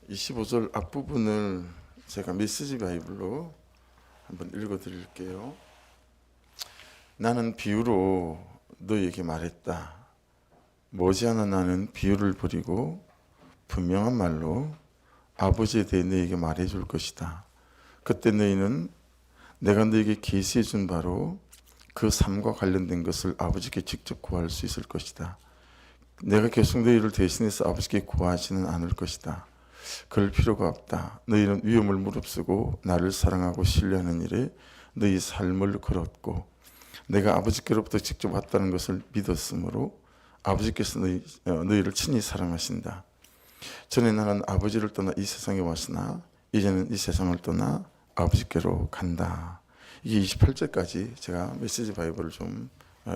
25절 앞부분을 제가 메시지 바이블로 한번 읽어 드릴게요. 나는 비유로 너에게 말했다. 머지않아 나는 비유를 버리고 분명한 말로 아버지에 대해 너에게 말해 줄 것이다. 그때 너희는 내가 너에게 계시해 준 바로 그 삶과 관련된 것을 아버지께 직접 구할 수 있을 것이다. 내가 계속 너희를 대신해서 아버지께 구하지는 않을 것이다. 그럴 필요가 없다. 너희는 위험을 무릅쓰고 나를 사랑하고 신뢰하는 일에 너희 삶을 걸었고 내가 아버지께로부터 직접 왔다는 것을 믿었으므로 아버지께서 너희를 친히 사랑하신다. 전에 나는 아버지를 떠나 이 세상에 왔으나 이제는 이 세상을 떠나 아버지께로 간다. 이게 28절까지 제가 메시지 바이블을 좀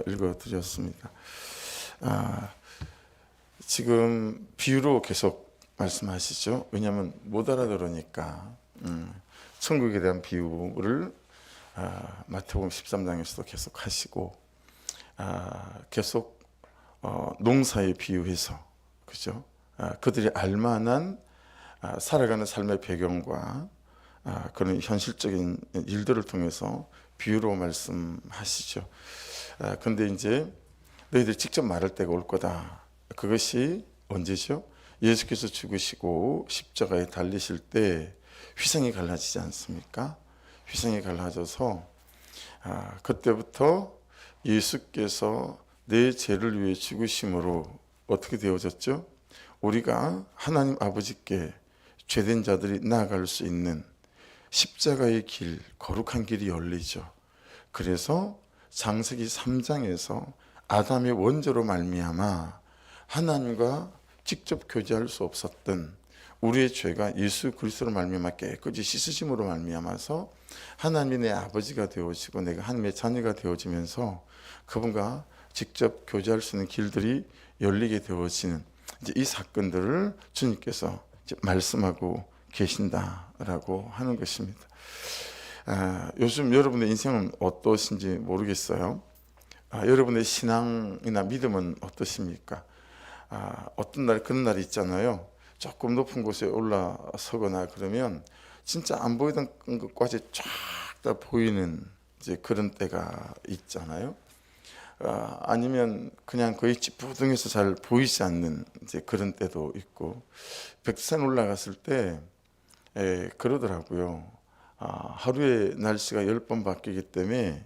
읽어드렸습니다. 지금 비유로 계속 말씀하시죠. 왜냐하면 못 알아들으니까 천국에 대한 비유를 마태복음 13장에서도 계속 하시고 계속 농사에 비유해서 그죠? 그들이 알만한 살아가는 삶의 배경과 그런 현실적인 일들을 통해서 비유로 말씀하시죠. 그런데 이제 너희들이 직접 말할 때가 올 거다. 그것이 언제죠? 예수께서 죽으시고 십자가에 달리실 때 휘성이 갈라지지 않습니까? 휘성이 갈라져서 그때부터 예수께서 내 죄를 위해 죽으심으로 어떻게 되어졌죠? 우리가 하나님 아버지께 죄된 자들이 나아갈 수 있는 십자가의 길, 거룩한 길이 열리죠. 그래서 창세기 3장에서 아담의 원죄로 말미암아 하나님과 직접 교제할 수 없었던 우리의 죄가 예수 그리스도로 말미암아 깨끗이 씻으심으로 말미암아서 하나님이 내 아버지가 되어지고 내가 하나님의 자녀가 되어지면서 그분과 직접 교제할 수 있는 길들이 열리게 되어지는 이제 이 사건들을 주님께서 이제 말씀하고 계신다라고 하는 것입니다. 요즘 여러분의 인생은 어떠신지 모르겠어요. 여러분의 신앙이나 믿음은 어떠십니까? 어떤 날 그런 날이 있잖아요. 조금 높은 곳에 올라서거나 그러면 진짜 안 보이던 것까지 쫙 다 보이는 이제 그런 때가 있잖아요. 아니면 그냥 거의 찌뿌둥해서 잘 보이지 않는 이제 그런 때도 있고 백두산 올라갔을 때 그러더라고요. 하루에 날씨가 10번 바뀌기 때문에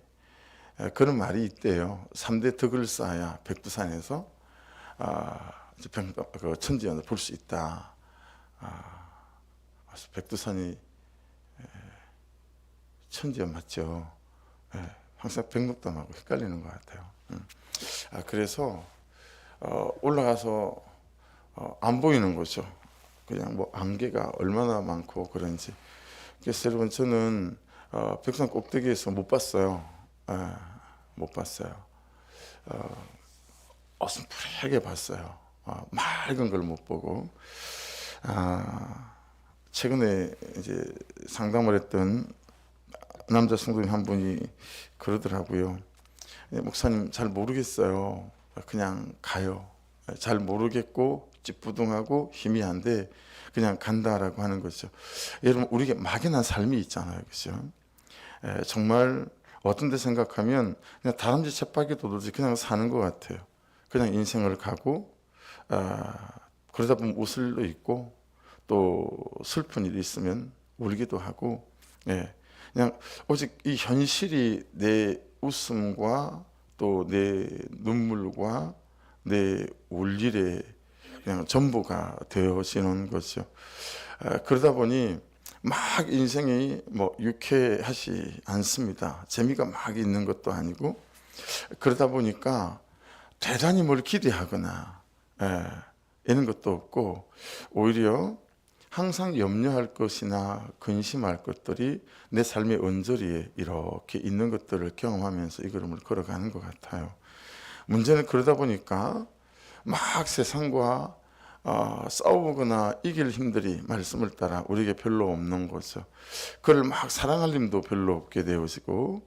그런 말이 있대요. 3대 덕을 쌓아야 백두산에서 천지연을 볼 수 있다. 백두산이 천지연 맞죠? 항상 백록담하고 헷갈리는 것 같아요. 그래서 올라가서 안 보이는 거죠. 그냥 뭐 안개가 얼마나 많고 그런지. 그래서 여러분 저는 백두산 꼭대기에서 못 봤어요. 못 봤어요. 어슴푸레하게 봤어요. 맑은 걸 못 보고. 최근에 이제 상담을 했던 남자 성도님 한 분이 그러더라고요. 목사님 잘 모르겠어요. 그냥 가요. 잘 모르겠고 찌뿌둥하고 희미한데 그냥 간다라고 하는 거죠. 여러분 우리에게 막연한 삶이 있잖아요. 그죠? 정말 어떤 데 생각하면 그냥 다람쥐 쳇바퀴 도듯이 그냥 사는 것 같아요. 그냥 인생을 가고 그러다 보면 웃을 일 있고 또 슬픈 일이 있으면 울기도 하고 그냥 오직 이 현실이 내 웃음과 또 내 눈물과 내 울 일의 그냥 전부가 되어지는 거죠. 그러다 보니 막 인생이 뭐 유쾌하지 않습니다. 재미가 막 있는 것도 아니고 그러다 보니까 대단히 뭘 기대하거나 이런 것도 없고 오히려 항상 염려할 것이나 근심할 것들이 내 삶의 언저리에 이렇게 있는 것들을 경험하면서 이 걸음을 걸어가는 것 같아요. 문제는 그러다 보니까 막 세상과 싸우거나 이길 힘들이 말씀을 따라 우리에게 별로 없는 거죠. 그를 막 사랑할 힘도 별로 없게 되어지고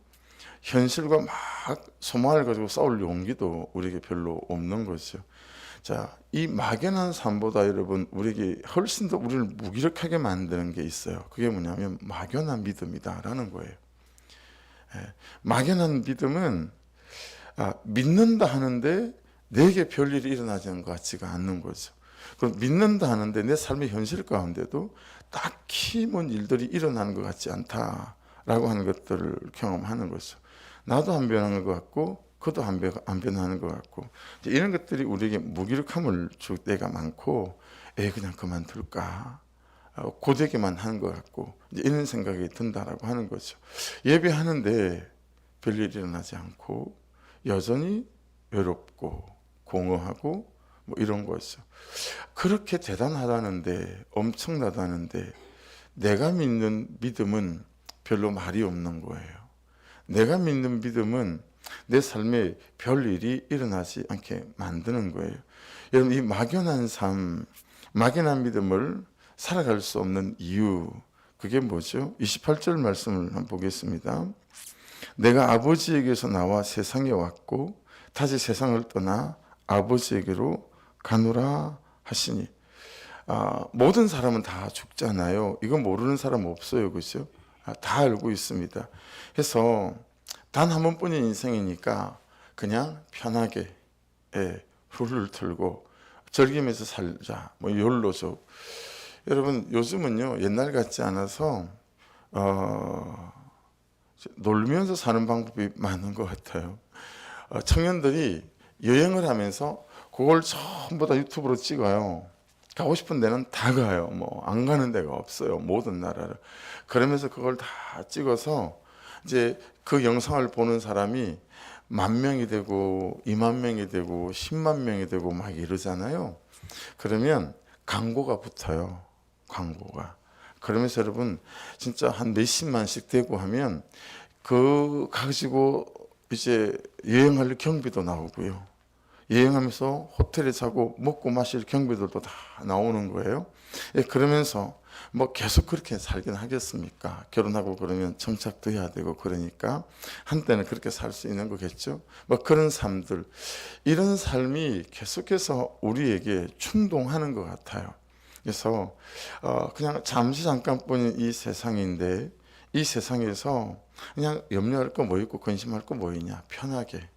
현실과 막 소망을 가지고 싸울 용기도 우리에게 별로 없는 거죠. 자, 이 막연한 삶보다 여러분 우리에게 훨씬 더 우리를 무기력하게 만드는 게 있어요. 그게 뭐냐면 막연한 믿음이다라는 거예요. 예, 막연한 믿음은 믿는다 하는데 내게 별일이 일어나지는 것 같지가 않는 거죠. 그럼 믿는다 하는데 내 삶의 현실 가운데도 딱히 뭔 일들이 일어나는 것 같지 않다라고 하는 것들을 경험하는 거죠. 나도 안 변하는 것 같고 그도 안 변하는 것 같고 이런 것들이 우리에게 무기력함을 줄 때가 많고 그냥 그만둘까 고되게만 하는 것 같고 이런 생각이 든다라고 하는 거죠. 예배하는데 별일이 일어나지 않고 여전히 외롭고 공허하고 뭐 이런 거죠. 그렇게 대단하다는데 엄청나다는데 내가 믿는 믿음은 별로 말이 없는 거예요. 내가 믿는 믿음은 내 삶에 별일이 일어나지 않게 만드는 거예요. 여러분 이 막연한 삶, 막연한 믿음을 살아갈 수 없는 이유 그게 뭐죠? 28절 말씀을 한번 보겠습니다. 내가 아버지에게서 나와 세상에 왔고 다시 세상을 떠나 아버지에게로 가노라 하시니 모든 사람은 다 죽잖아요. 이거 모르는 사람 없어요. 그죠? 다 알고 있습니다. 해서 단 한 번뿐인 인생이니까 그냥 편하게 훌훌 틀고 즐기면서 살자. 뭐 욜로죠. 여러분 요즘은요 옛날 같지 않아서 놀면서 사는 방법이 많은 것 같아요. 청년들이 여행을 하면서 그걸 전부 다 유튜브로 찍어요. 가고 싶은 데는 다 가요. 뭐 안 가는 데가 없어요. 모든 나라를. 그러면서 그걸 다 찍어서 이제 그 영상을 보는 사람이 10,000명이 되고 20,000명이 되고 100,000명이 되고 막 이러잖아요. 그러면 광고가 붙어요. 광고가. 그러면서 여러분 진짜 한 몇십만씩 되고 하면 그 가지고 이제 여행할 경비도 나오고요. 여행하면서 호텔에 자고 먹고 마실 경비들도 다 나오는 거예요. 그러면서 뭐 계속 그렇게 살긴 하겠습니까? 결혼하고 그러면 정착도 해야 되고 그러니까 한때는 그렇게 살 수 있는 거겠죠. 뭐 그런 삶들, 이런 삶이 계속해서 우리에게 충동하는 것 같아요. 그래서 그냥 잠시 잠깐뿐인 이 세상인데 이 세상에서 그냥 염려할 거 뭐 있고 근심할 거 뭐 있냐, 편하게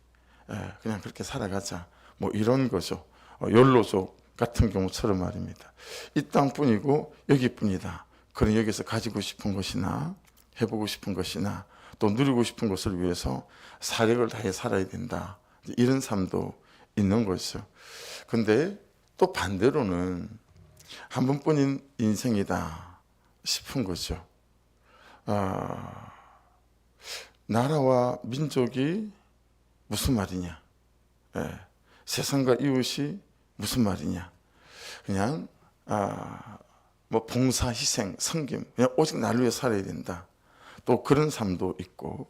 그냥 그렇게 살아가자, 뭐 이런 거죠. 욜로족 같은 경우처럼 말입니다. 이 땅뿐이고 여기뿐이다. 그럼 여기서 가지고 싶은 것이나 해보고 싶은 것이나 또 누리고 싶은 것을 위해서 사력을 다해 살아야 된다. 이런 삶도 있는 거죠. 근데 또 반대로는 한 번뿐인 인생이다 싶은 거죠. 나라와 민족이 무슨 말이냐? 세상과 이웃이 무슨 말이냐? 그냥 뭐 봉사, 희생, 섬김, 그냥 오직 나를 위해 살아야 된다. 또 그런 삶도 있고,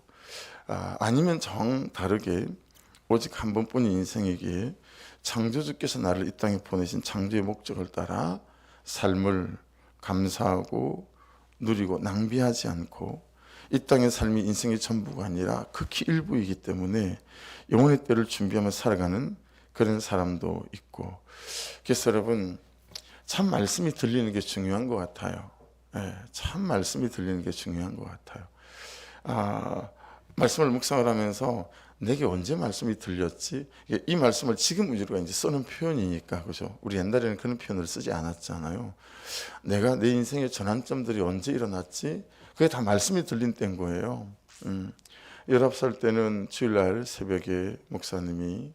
아니면 정 다르게 오직 한 번뿐인 인생이기에 창조주께서 나를 이 땅에 보내신 창조의 목적을 따라 삶을 감사하고 누리고 낭비하지 않고 이 땅의 삶이 인생의 전부가 아니라 극히 일부이기 때문에 영혼의 때를 준비하며 살아가는 그런 사람도 있고. 그래서 여러분 참 말씀이 들리는 게 중요한 것 같아요. 참 말씀이 들리는 게 중요한 것 같아요. 말씀을 묵상을 하면서 내게 언제 말씀이 들렸지? 이 말씀을 지금 우리가 이제 쓰는 표현이니까, 그죠? 우리 옛날에는 그런 표현을 쓰지 않았잖아요. 내가 내 인생의 전환점들이 언제 일어났지? 그게 다 말씀이 들린 때인 거예요. 19살 때는 주일날 새벽에 목사님이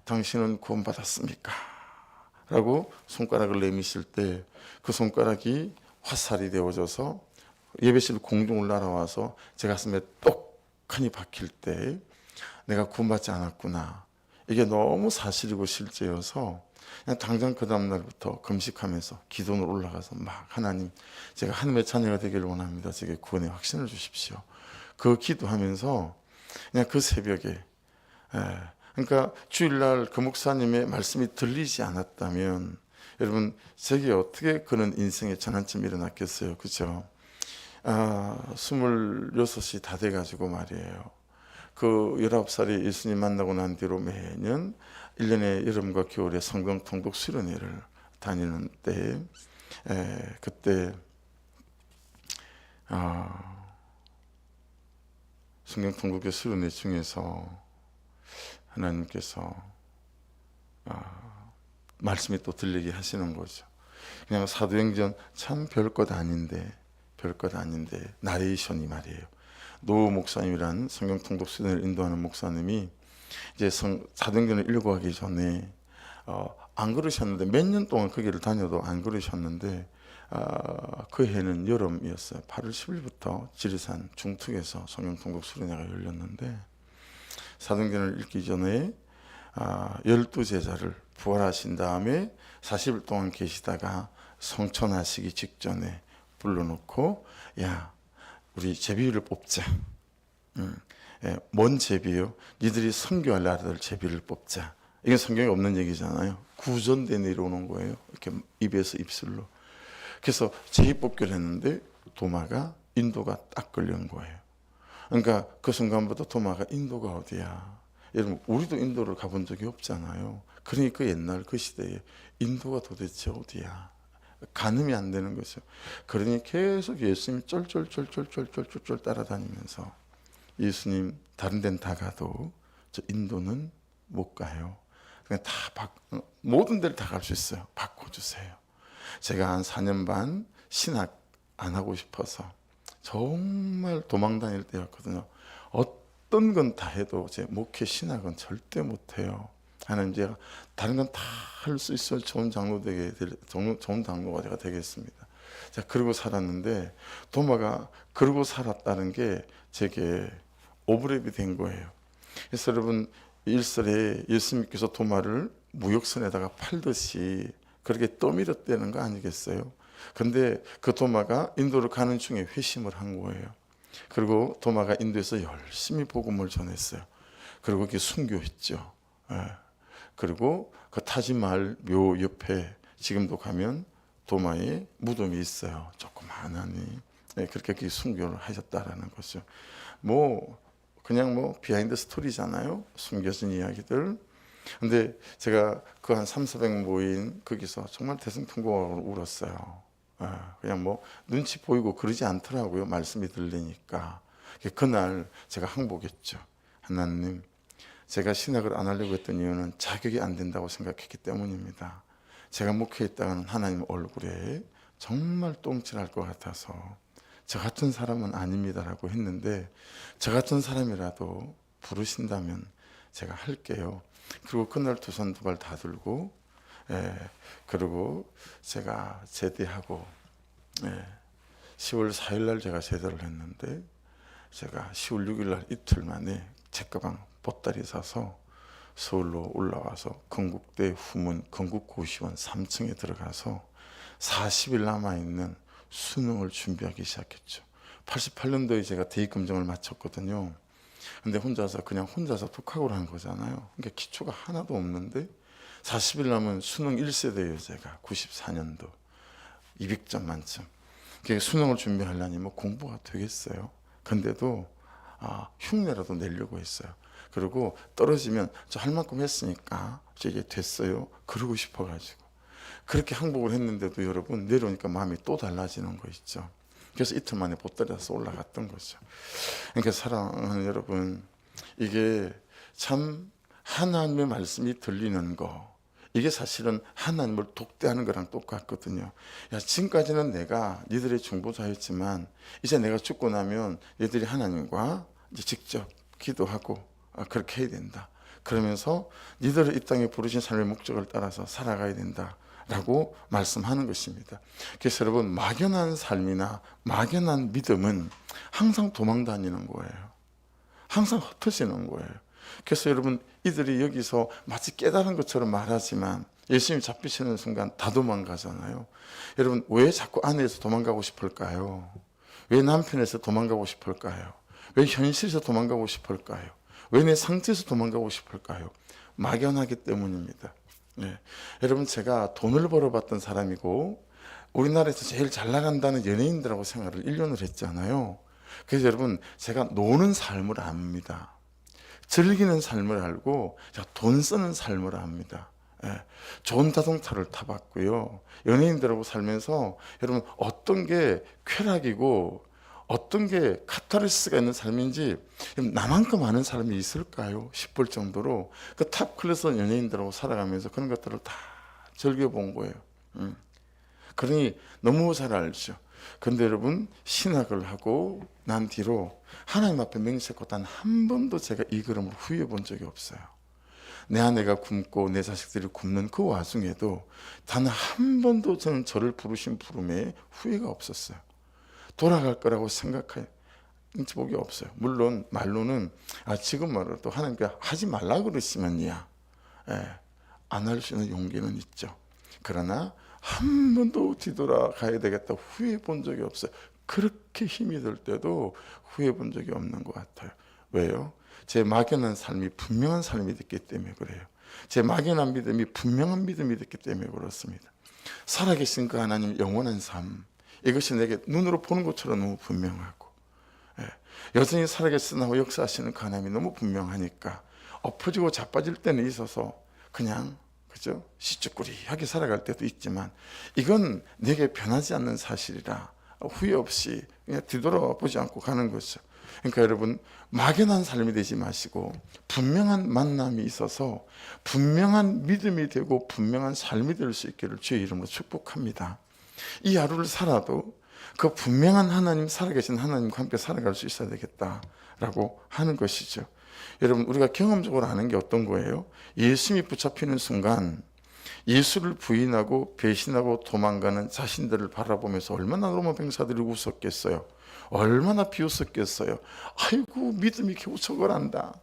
당신은 구원받았습니까? 라고 손가락을 내미실 때 그 손가락이 화살이 되어져서 예배실 공중을 날아와서 제 가슴에 똑하니 박힐 때 내가 구원받지 않았구나. 이게 너무 사실이고 실제여서 그냥 당장 그 다음날부터 금식하면서 기도로 올라가서 막 하나님 제가 하나님의 자녀가 되기를 원합니다. 제게 구원의 확신을 주십시오. 그 기도하면서 그냥 그 새벽에 그러니까 주일날 그 목사님의 말씀이 들리지 않았다면 여러분 제게 어떻게 그런 인생의 전환점이 일어났겠어요. 그죠? 26이 다 돼가지고 말이에요. 그 19살에 예수님 만나고 난 뒤로 매년 1년에 여름과 겨울에 성경 통독 수련회를 다니는 때 그때 성경 통독의 수련회 중에서 하나님께서 말씀이 또 들리게 하시는 거죠. 그냥 사도행전 참 별것 아닌데 나레이션이 말이에요. 노 목사님이란 성경 통독 수련회를 인도하는 목사님이 이제 사도행전을 읽어가기 전에 안 그러셨는데 몇 년 동안 그 길을 다녀도 안 그러셨는데 그 해는 여름이었어요. 8월 10일부터 지리산 중특에서 성경 통독 수련회가 열렸는데 사도행전을 읽기 전에 12제자를 부활하신 다음에 40일 동안 계시다가 성천하시기 직전에 불러놓고 야 우리 제비를 뽑자. 뭔 제비요? 니들이 선교할 아들 제비를 뽑자. 이건 성경에 없는 얘기잖아요. 구전대 내려오는 거예요. 이렇게 입에서 입술로. 그래서 제비 뽑기를 했는데 도마가 인도가 딱 걸린 거예요. 그러니까 그 순간부터 도마가 인도가 어디야? 여러분 우리도 인도를 가본 적이 없잖아요. 그러니까 그 옛날 그 시대에 인도가 도대체 어디야? 가늠이 안 되는 거죠. 그러니 계속 예수님 쫄쫄쫄쫄쫄쫄쫄 따라다니면서 예수님 다른 데는 다 가도 저 인도는 못 가요. 그냥 다 모든 데를 다 갈 수 있어요. 바꿔주세요. 제가 한 4년 반 신학 안 하고 싶어서 정말 도망 다닐 때였거든요. 어떤 건 다 해도 제 목회 신학은 절대 못해요. 하나님 제가 다른 건 다 할 수 있어요. 좋은 장로가 제가 되겠습니다. 자, 그러고 살았는데 도마가 그러고 살았다는 게 제게 오버랩이 된 거예요. 그래서 여러분 일설에 예수님께서 도마를 무역선에다가 팔듯이 그렇게 떠밀었다는 거 아니겠어요? 근데 그 도마가 인도를 가는 중에 회심을 한 거예요. 그리고 도마가 인도에서 열심히 복음을 전했어요. 그리고 그게 순교했죠. 그리고 그 타지마할 묘 옆에 지금도 가면 도마의 무덤이 있어요. 조그마하니 그렇게 순교를 하셨다라는 거죠. 그냥 비하인드 스토리잖아요. 숨겨진 이야기들. 근데 제가 그 한 300-400 모인 거기서 정말 대성통곡으로 울었어요. 그냥 눈치 보이고 그러지 않더라고요. 말씀이 들리니까. 그날 제가 항복했죠. 하나님, 제가 신학을 안 하려고 했던 이유는 자격이 안 된다고 생각했기 때문입니다. 제가 목회했다가는 하나님 얼굴에 정말 똥칠할 것 같아서 저 같은 사람은 아닙니다라고 했는데 저 같은 사람이라도 부르신다면 제가 할게요. 그리고 그날 두 손 두 발 다 들고 그리고 제가 제대하고 10월 4일 날 제가 제대를 했는데 제가 10월 6일 날 이틀 만에 책가방 보따리 사서 서울로 올라와서 건국대 후문 건국고시원 3층에 들어가서 40일 남아있는 수능을 준비하기 시작했죠. 88년도에 제가 대입검정을 마쳤거든요. 근데 혼자서 독학으로 한 거잖아요. 그러니까 기초가 하나도 없는데 40일 남은 수능 1세대예요. 제가 94년도 200점 만점. 수능을 준비하려니 공부가 되겠어요. 근데도 흉내라도 내려고 했어요. 그리고 떨어지면 저 할 만큼 했으니까 이게 됐어요. 그러고 싶어가지고 그렇게 항복을 했는데도 여러분 내려오니까 마음이 또 달라지는 거 있죠. 그래서 이틀 만에 보따리에서 올라갔던 거죠. 그러니까 사랑하는 여러분, 이게 참 하나님의 말씀이 들리는 거, 이게 사실은 하나님을 독대하는 거랑 똑같거든요. 야, 지금까지는 내가 니들의 중보자였지만 이제 내가 죽고 나면 얘들이 하나님과 이제 직접 기도하고 그렇게 해야 된다. 그러면서 니들을 이 땅에 부르신 삶의 목적을 따라서 살아가야 된다 라고 말씀하는 것입니다. 그래서 여러분, 막연한 삶이나 막연한 믿음은 항상 도망 다니는 거예요. 항상 흩어지는 거예요. 그래서 여러분, 이들이 여기서 마치 깨달은 것처럼 말하지만 예수님이 잡히시는 순간 다 도망가잖아요. 여러분, 왜 자꾸 아내에서 도망가고 싶을까요? 왜 남편에서 도망가고 싶을까요? 왜 현실에서 도망가고 싶을까요? 왜 내 상태에서 도망가고 싶을까요? 막연하기 때문입니다. 여러분, 제가 돈을 벌어봤던 사람이고 우리나라에서 제일 잘 나간다는 연예인들하고 생활을 1년을 했잖아요. 그래서 여러분, 제가 노는 삶을 압니다. 즐기는 삶을 알고 돈 쓰는 삶을 합니다. 예, 좋은 자동차를 타봤고요. 연예인들하고 살면서 여러분 어떤 게 쾌락이고 어떤 게 카타르시스가 있는 삶인지 나만큼 아는 사람이 있을까요? 싶을 정도로 그 탑 클래스 연예인들하고 살아가면서 그런 것들을 다 즐겨본 거예요. 그러니 너무 잘 알죠. 그런데 여러분 신학을 하고 난 뒤로 하나님 앞에 맹세코 단 한 번도 제가 이 걸음을 후회해 본 적이 없어요. 내 아내가 굶고 내 자식들이 굶는 그 와중에도 단 한 번도 저는 저를 부르신 부름에 후회가 없었어요. 돌아갈 거라고 생각해 본 게 없어요. 물론 말로는 지금 말로도 하나님께 하지 말라 그러시면야 안 할 수 있는 용기는 있죠. 그러나 한 번도 뒤돌아가야 되겠다 후회해 본 적이 없어요. 그렇게 힘이 들 때도 후회해 본 적이 없는 것 같아요. 왜요? 제 막연한 삶이 분명한 삶이 됐기 때문에 그래요. 제 막연한 믿음이 분명한 믿음이 됐기 때문에 그렇습니다. 살아계신 그 하나님 영원한 삶, 이것이 내게 눈으로 보는 것처럼 너무 분명하고, 여전히 살아계시나고 역사하시는 그 하나님이 너무 분명하니까 엎어지고 자빠질 때는 있어서 그냥 그죠? 시쭈꾸리하게 살아갈 때도 있지만 이건 내게 변하지 않는 사실이라 후회 없이 그냥 뒤돌아보지 않고 가는 거죠. 그러니까 여러분 막연한 삶이 되지 마시고 분명한 만남이 있어서 분명한 믿음이 되고 분명한 삶이 될 수 있기를 주의 이름으로 축복합니다. 이 하루를 살아도 그 분명한 하나님, 살아계신 하나님과 함께 살아갈 수 있어야 되겠다라고 하는 것이죠. 여러분 우리가 경험적으로 아는 게 어떤 거예요? 예수님이 붙잡히는 순간 예수를 부인하고 배신하고 도망가는 자신들을 바라보면서 얼마나 로마 병사들이 웃었겠어요. 얼마나 비웃었겠어요. 아이고 믿음이 겨우 저걸 한다.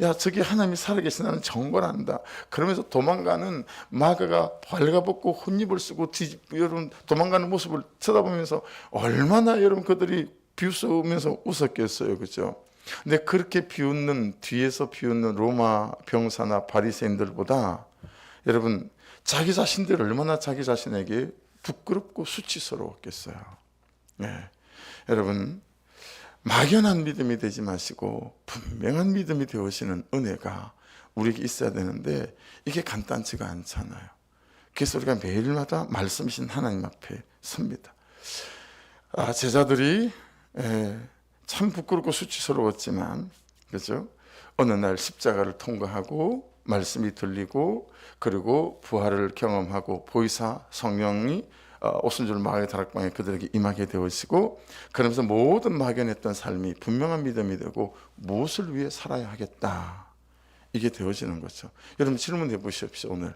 야 저기 하나님이 살아계신다는 정거란다. 그러면서 도망가는 마가가 발가벗고 혼입을 쓰고 여러분 도망가는 모습을 쳐다보면서 얼마나 여러분 그들이 비웃으면서 웃었겠어요. 그죠? 근데 그렇게 비웃는 뒤에서 비웃는 로마 병사나 바리새인들보다 여러분 자기 자신들 얼마나 자기 자신에게 부끄럽고 수치스러웠겠어요. 여러분 막연한 믿음이 되지 마시고 분명한 믿음이 되어지는 은혜가 우리에게 있어야 되는데 이게 간단치가 않잖아요. 그래서 우리가 매일마다 말씀이신 하나님 앞에 섭니다. 제자들이 참 부끄럽고 수치스러웠지만 그죠? 어느 날 십자가를 통과하고 말씀이 들리고 그리고 부활을 경험하고 보이사 성령이 오순절 마을 다락방에 그들에게 임하게 되어지고 그러면서 모든 막연했던 삶이 분명한 믿음이 되고 무엇을 위해 살아야 하겠다 이게 되어지는 거죠. 여러분 질문해 보십시오. 오늘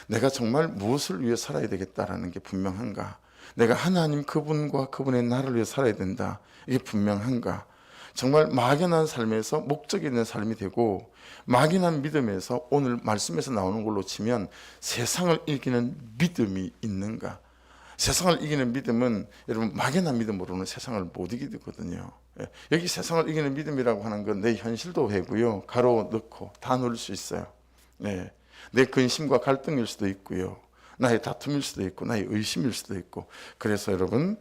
내가 정말 무엇을 위해 살아야 되겠다라는 게 분명한가? 내가 하나님 그분과 그분의 나를 위해 살아야 된다 이게 분명한가? 정말 막연한 삶에서 목적이 있는 삶이 되고 막연한 믿음에서 오늘 말씀에서 나오는 걸로 치면 세상을 이기는 믿음이 있는가? 세상을 이기는 믿음은 여러분 막연한 믿음으로는 세상을 못 이기거든요. 여기 세상을 이기는 믿음이라고 하는 건 내 현실도 해고요. 가로 넣고 다 넣을 수 있어요. 내 근심과 갈등일 수도 있고요. 나의 다툼일 수도 있고 나의 의심일 수도 있고 그래서 여러분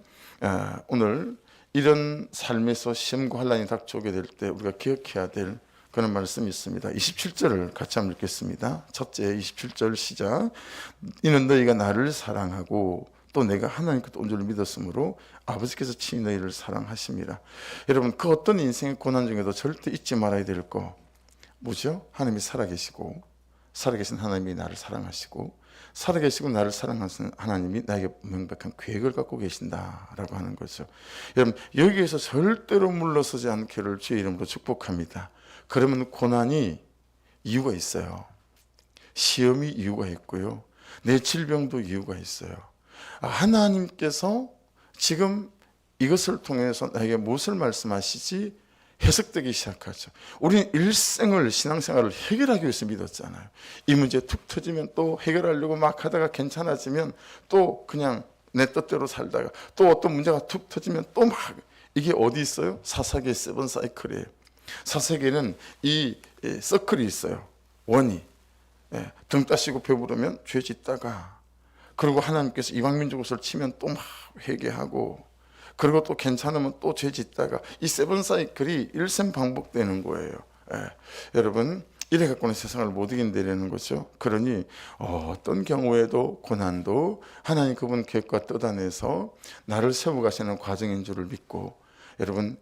오늘 이런 삶에서 시험과 환난이 닥쳐오게 될 때 우리가 기억해야 될 그런 말씀이 있습니다. 27절을 같이 한번 읽겠습니다. 첫째 27절 시작. 이는 너희가 나를 사랑하고 또 내가 하나님께 온 줄 믿었으므로 아버지께서 친히 너희를 사랑하심이라. 여러분 그 어떤 인생의 고난 중에도 절대 잊지 말아야 될 거 뭐죠? 하나님이 살아계시고 살아계신 하나님이 나를 사랑하시고 살아계시고 나를 사랑하시는 하나님이 나에게 명백한 계획을 갖고 계신다라고 하는 거죠. 여러분 여기에서 절대로 물러서지 않기를 주의 이름으로 축복합니다. 그러면 고난이 이유가 있어요. 시험이 이유가 있고요. 내 질병도 이유가 있어요. 하나님께서 지금 이것을 통해서 나에게 무엇을 말씀하시지 해석되기 시작하죠. 우리는 일생을 신앙생활을 해결하기 위해서 믿었잖아요. 이 문제 툭 터지면 또 해결하려고 막 하다가 괜찮아지면 또 그냥 내 뜻대로 살다가 또 어떤 문제가 툭 터지면 또 막 이게 어디 있어요? 사사기의 세븐 사이클이에요. 사사기에는 이 서클이 있어요. 원이 등 따시고 배부르면 죄 짓다가 그리고 하나님께서 이방민족 옷을 치면 또 막 회개하고 그리고 또 괜찮으면 또 죄 짓다가 이 세븐 사이클이 일생 반복되는 거예요. 여러분 이래 갖고는 세상을 못 이긴다는 거죠. 그러니 어떤 경우에도 고난도 하나님 그분 계획과 뜻 안에서 나를 세워가시는 과정인 줄을 믿고, 여러분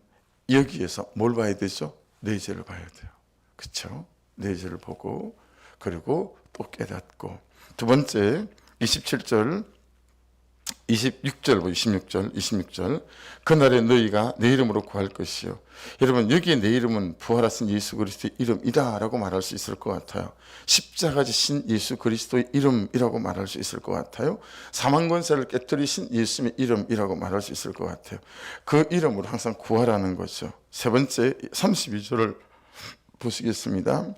여기에서 뭘 봐야 되죠? 내 죄를 봐야 돼요. 그렇죠? 내 죄를 보고, 그리고 또 깨닫고. 두 번째 27절 26절 그날에 너희가 내 이름으로 구할 것이요. 여러분 여기에 내 이름은 부활하신 예수 그리스도의 이름이다 라고 말할 수 있을 것 같아요. 십자가 지신 예수 그리스도의 이름이라고 말할 수 있을 것 같아요. 사망 권세를 깨뜨리신 예수님의 이름이라고 말할 수 있을 것 같아요. 그 이름으로 항상 구하라는 거죠. 세 번째 32절을 보시겠습니다.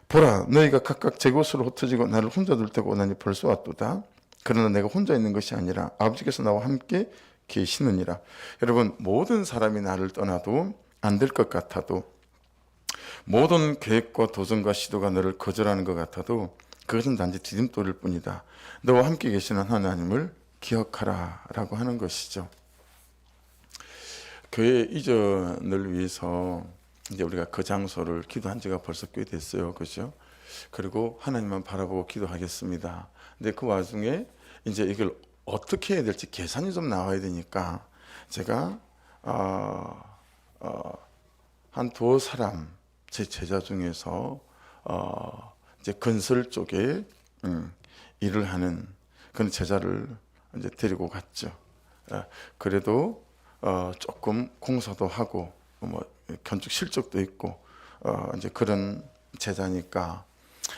보라 너희가 각각 제 곳으로 흩어지고 나를 혼자 둘 때가 오나니 벌써 왔도다. 그러나 내가 혼자 있는 것이 아니라 아버지께서 나와 함께 계시느니라. 여러분 모든 사람이 나를 떠나도 안 될 것 같아도, 모든 계획과 도전과 시도가 너를 거절하는 것 같아도 그것은 단지 디딤돌일 뿐이다. 너와 함께 계시는 하나님을 기억하라 라고 하는 것이죠. 교회 이전을 위해서 이제 우리가 그 장소를 기도한 지가 벌써 꽤 됐어요. 그죠? 그리고 하나님만 바라보고 기도하겠습니다. 근데 그 와중에 이제 이걸 어떻게 해야 될지 계산이 좀 나와야 되니까 제가 한 두 사람 제 제자 중에서 이제 건설 쪽에 일을 하는 그런 제자를 이제 데리고 갔죠. 그래도 조금 공사도 하고 뭐 건축 실적도 있고 이제 그런 제자니까.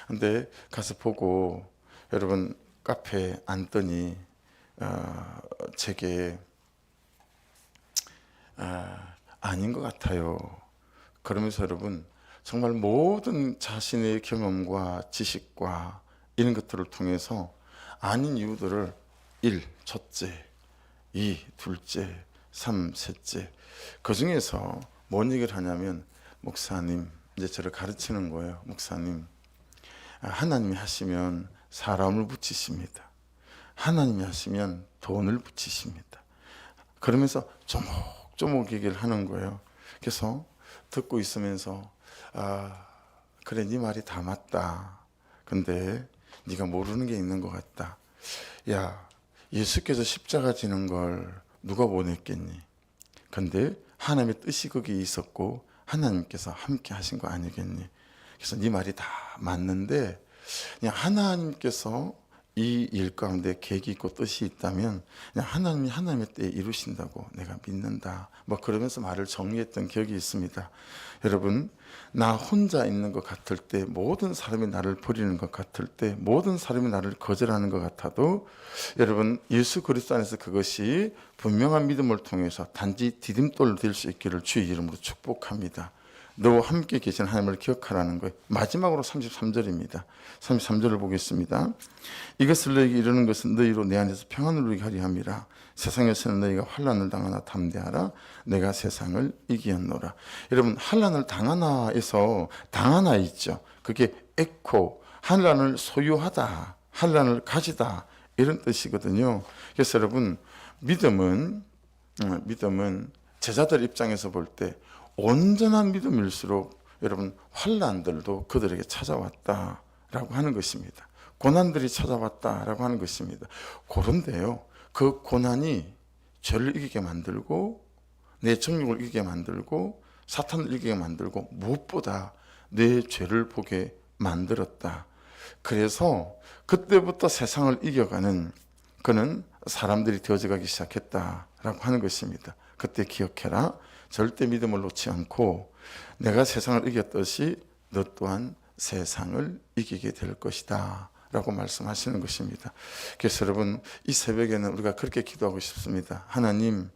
근데 가서 보고 여러분 카페에 앉더니 제게 아닌 것 같아요. 그러면서 여러분 정말 모든 자신의 경험과 지식과 이런 것들을 통해서 아닌 이유들을 1. 첫째, 2. 둘째, 3. 셋째, 그 중에서 뭔 얘기를 하냐면, 목사님, 이제 저를 가르치는 거예요. 목사님, 하나님이 하시면 사람을 붙이십니다. 하나님이 하시면 돈을 붙이십니다. 그러면서 조목조목 얘기를 하는 거예요. 그래서 듣고 있으면서 그래 네 말이 다 맞다. 근데 네가 모르는 게 있는 것 같다. 야, 예수께서 십자가 지는 걸 누가 원했겠니? 근데 하나님의 뜻이 거기에 있었고 하나님께서 함께 하신 거 아니겠니? 그래서 네 말이 다 맞는데 그냥 하나님께서 이 일 가운데 계획이 있고 뜻이 있다면 그냥 하나님이 하나님의 때에 이루신다고 내가 믿는다. 뭐 그러면서 말을 정리했던 기억이 있습니다. 여러분, 나 혼자 있는 것 같을 때, 모든 사람이 나를 버리는 것 같을 때, 모든 사람이 나를 거절하는 것 같아도 여러분 예수 그리스도 안에서 그것이 분명한 믿음을 통해서 단지 디딤돌 될 수 있기를 주의 이름으로 축복합니다. 너와 함께 계신 하나님을 기억하라는 거예요. 마지막으로 33절입니다. 33절을 보겠습니다. 이것을 너에게 이르는 것은 너희로 내 안에서 평안을 누리게 하려 함이라. 세상에서는 너희가 환난을 당하나 담대하라. 내가 세상을 이기었노라. 여러분, 환난을 당하나에서 당하나 있죠. 그게 에코, 환난을 소유하다, 환난을 가지다, 이런 뜻이거든요. 그래서 여러분, 믿음은 제자들 입장에서 볼 때 온전한 믿음일수록 여러분 환난들도 그들에게 찾아왔다라고 하는 것입니다. 고난들이 찾아왔다라고 하는 것입니다. 그런데요, 그 고난이 죄를 이기게 만들고 내 정욕을 이기게 만들고 사탄을 이기게 만들고 무엇보다 내 죄를 보게 만들었다. 그래서 그때부터 세상을 이겨가는 그는 사람들이 되어져가기 시작했다라고 하는 것입니다. 그때 기억해라. 절대 믿음을 놓지 않고 내가 세상을 이겼듯이 너 또한 세상을 이기게 될 것이다 라고 말씀하시는 것입니다. 그래서 여러분, 이 새벽에는 우리가 그렇게 기도하고 싶습니다. 하나님,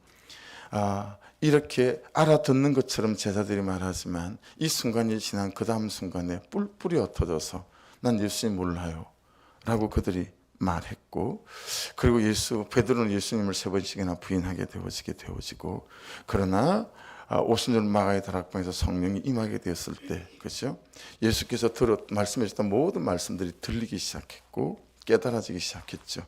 이렇게 알아듣는 것처럼 제자들이 말하지만 이 순간이 지난 그 다음 순간에 뿔뿔이 흩어져서 난 예수님 몰라요 라고 그들이 말했고, 그리고 베드로는 예수님을 3번씩이나 부인하게 되어지고, 그러나 오순절 마가의 다락방에서 성령이 임하게 되었을 때, 그렇죠? 예수께서 말씀해 주셨던 모든 말씀들이 들리기 시작했고 깨달아지기 시작했죠.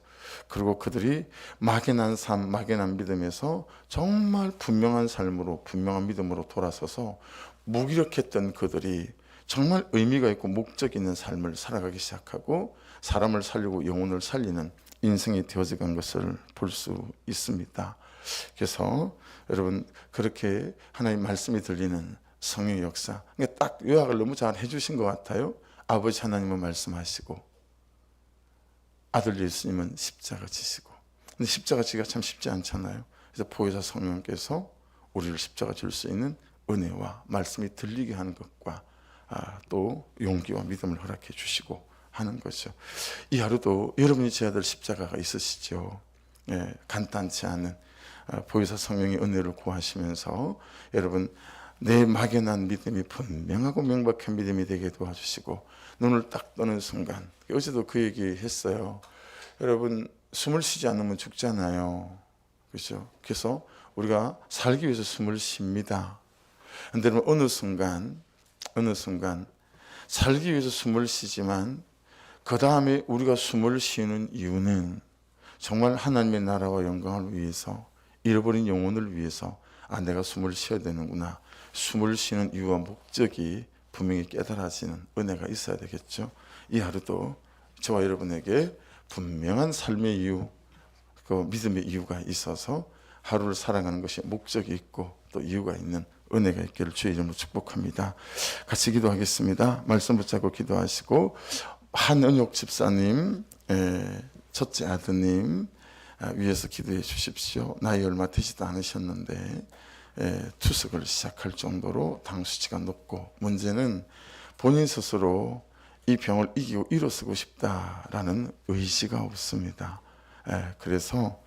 그리고 그들이 막연한 삶, 막연한 믿음에서 정말 분명한 삶으로, 분명한 믿음으로 돌아서서 무기력했던 그들이 정말 의미가 있고 목적 있는 삶을 살아가기 시작하고 사람을 살리고 영혼을 살리는 인생이 되어져 간 것을 볼 수 있습니다. 그래서 여러분 그렇게 하나님 말씀이 들리는 성령의 역사, 그러니까 딱 요약을 너무 잘 해주신 것 같아요. 아버지 하나님은 말씀하시고 아들 예수님은 십자가 지시고. 근데 십자가 지기가 참 쉽지 않잖아요. 그래서 보혜사 성령께서 우리를 십자가 질 수 있는 은혜와 말씀이 들리게 하는 것과 또 용기와 믿음을 허락해 주시고 하는 거죠. 이 하루도 여러분이 지어야 될 십자가가 있으시죠. 예, 간단치 않은 보혜사 성령의 은혜를 구하시면서 여러분 내 막연한 믿음이 분명하고 명백한 믿음이 되게 도와주시고 눈을 딱 뜨는 순간, 어제도 그 얘기 했어요. 여러분 숨을 쉬지 않으면 죽잖아요. 그렇죠? 그래서 우리가 살기 위해서 숨을 쉽니다. 그런데 어느 순간 살기 위해서 숨을 쉬지만 그 다음에 우리가 숨을 쉬는 이유는 정말 하나님의 나라와 영광을 위해서, 잃어버린 영혼을 위해서 내가 숨을 쉬어야 되는구나. 숨을 쉬는 이유와 목적이 분명히 깨달아지는 은혜가 있어야 되겠죠. 이 하루도 저와 여러분에게 분명한 삶의 이유, 그 믿음의 이유가 있어서 하루를 살아가는 것이 목적이 있고 또 이유가 있는 은혜가 있기를 주의 이름으로 축복합니다. 같이 기도하겠습니다. 말씀 붙잡고 기도하시고 한은옥 집사님 첫째 아드님 위해서 기도해 주십시오. 나이 얼마 되지도 않으셨는데 투석을 시작할 정도로 당 수치가 높고, 문제는 본인 스스로 이 병을 이기고 일어서고 싶다라는 의지가 없습니다. 그래서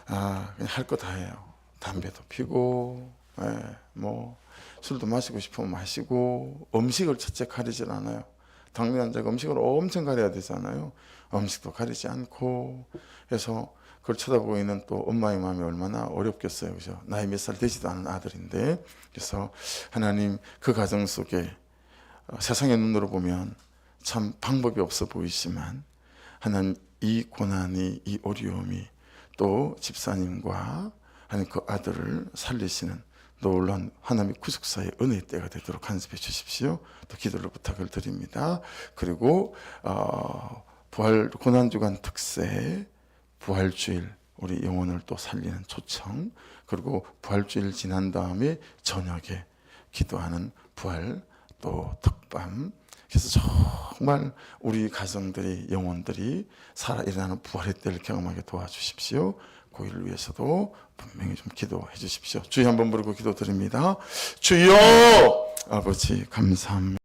그냥 할 거 다 해요. 담배도 피고 뭐 술도 마시고 싶으면 마시고, 음식을 첫째 가리질 않아요. 당뇨 환자가 음식을 엄청 가려야 되잖아요. 음식도 가리지 않고 해서 그걸 쳐다보고 있는 또 엄마의 마음이 얼마나 어렵겠어요. 그죠? 나이 몇 살 되지도 않은 아들인데. 그래서 하나님 그 가정 속에 세상의 눈으로 보면 참 방법이 없어 보이지만 하나님 이 고난이, 이 어려움이 또 집사님과 하나님 그 아들을 살리시는 놀라운 하나님의 구속사의 은혜의 때가 되도록 간섭해 주십시오. 또 기도를 부탁을 드립니다. 그리고 부활 고난주간 특세, 부활주일 우리 영혼을 또 살리는 초청, 그리고 부활주일 지난 다음에 저녁에 기도하는 부활 또 특밤, 그래서 정말 우리 가정들이, 영혼들이 살아 일어나는 부활의 때를 경험하게 도와주십시오. 그 일을 위해서도 분명히 좀 기도해 주십시오. 주여 한번 부르고 기도드립니다. 주여! 아버지 감사합니다.